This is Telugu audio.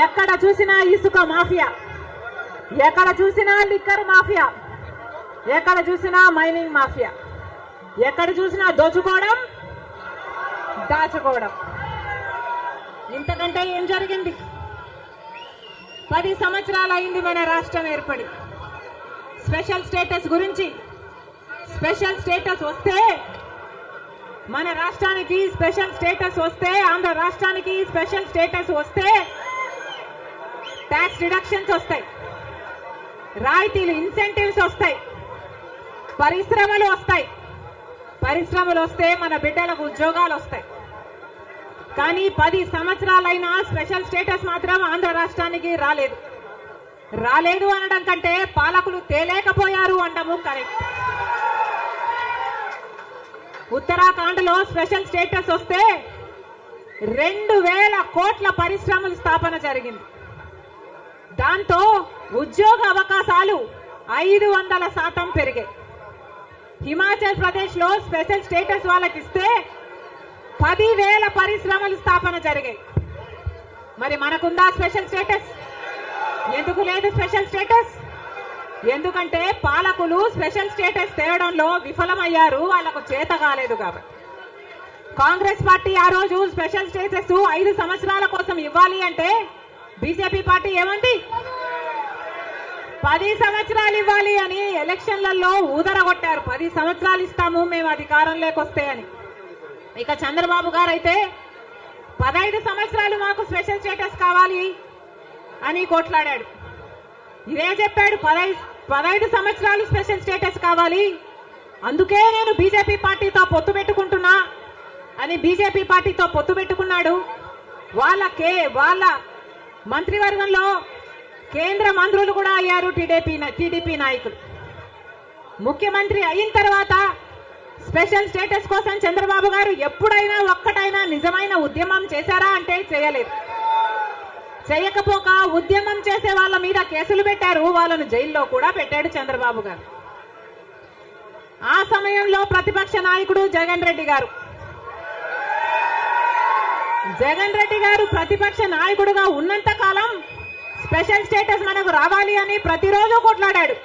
ఎక్కడ చూసినా ఇసుక మాఫియా, ఎక్కడ చూసినా లిక్కర్ మాఫియా, ఎక్కడ చూసినా మైనింగ్ మాఫియా, ఎక్కడ చూసినా దోచుకోవడం దాచుకోవడం. ఇంతకంటే ఏం జరిగింది? 10 సంవత్సరాలు అయింది మన రాష్ట్రం ఏర్పడి. స్పెషల్ స్టేటస్ గురించి, స్పెషల్ స్టేటస్ వస్తే మన రాష్ట్రానికి స్పెషల్ స్టేటస్ వస్తే, ఆంధ్ర రాష్ట్రానికి స్పెషల్ స్టేటస్ వస్తే ట్యాక్స్ డిడక్షన్స్ వస్తాయి, రాయితీలు ఇన్సెంటివ్స్ వస్తాయి, పరిశ్రమలు వస్తాయి. పరిశ్రమలు వస్తే మన బిడ్డలకు ఉద్యోగాలు వస్తాయి. కానీ 10 సంవత్సరాలైనా స్పెషల్ స్టేటస్ మాత్రం ఆంధ్ర రాష్ట్రానికి రాలేదు. రాలేదు అనడం కంటే పాలకులు తేలేకపోయారు అనడము కరెక్ట్. ఉత్తరాఖండ్ లో స్పెషల్ స్టేటస్ వస్తే 2000 కోట్ల పరిశ్రమల స్థాపన జరిగింది. దాంతో ఉద్యోగ అవకాశాలు 500% పెరిగాయి. హిమాచల్ ప్రదేశ్ లో స్పెషల్ స్టేటస్ వాళ్ళకి ఇస్తే 10,000 పరిశ్రమల స్థాపన జరిగాయి. మరి మనకుందా స్పెషల్ స్టేటస్? ఎందుకు లేదు స్పెషల్ స్టేటస్? ఎందుకంటే పాలకులు స్పెషల్ స్టేటస్ తేవడంలో విఫలమయ్యారు, వాళ్ళకు చేత కాలేదు కాబట్టి. కాంగ్రెస్ పార్టీ ఆ రోజు స్పెషల్ స్టేటస్ 5 సంవత్సరాల కోసం ఇవ్వాలి అంటే బీజేపీ పార్టీ ఏమంది? 10 సంవత్సరాలు ఇవ్వాలి అని ఎలక్షన్లలో ఊదరగొట్టారు. 10 సంవత్సరాలు ఇస్తాము మేము అధికారంలోకి వస్తే అని. ఇక చంద్రబాబు గారు అయితే 15 సంవత్సరాలు మాకు స్పెషల్ స్టేటస్ కావాలి అని కొట్లాడాడు. ఇదే చెప్పాడు, 15 సంవత్సరాలు స్పెషల్ స్టేటస్ కావాలి, అందుకే నేను బీజేపీ పార్టీతో పొత్తు పెట్టుకుంటున్నా అని బీజేపీ పార్టీతో పొత్తు పెట్టుకున్నాడు. వాళ్ళ మంత్రివర్గంలో కేంద్ర మంత్రులు కూడా అయ్యారు టీడీపీ నాయకులు. ముఖ్యమంత్రి అయిన తర్వాత స్పెషల్ స్టేటస్ కోసం చంద్రబాబు గారు ఎప్పుడైనా ఒక్కటైనా నిజమైన ఉద్యమం చేశారా అంటే చేయలేదు. చేయకపోక ఉద్యమం చేసే వాళ్ళ మీద కేసులు పెట్టారు, వాళ్ళను జైల్లో కూడా పెట్టాడు చంద్రబాబు గారు. ఆ సమయంలో ప్రతిపక్ష నాయకుడు జగన్ రెడ్డి గారు ప్రతిపక్ష నాయకుడుగా ఉన్నంత కాలం స్పెషల్ స్టేటస్ మనకు రావాలి అని ప్రతిరోజు కొట్లాడాడు.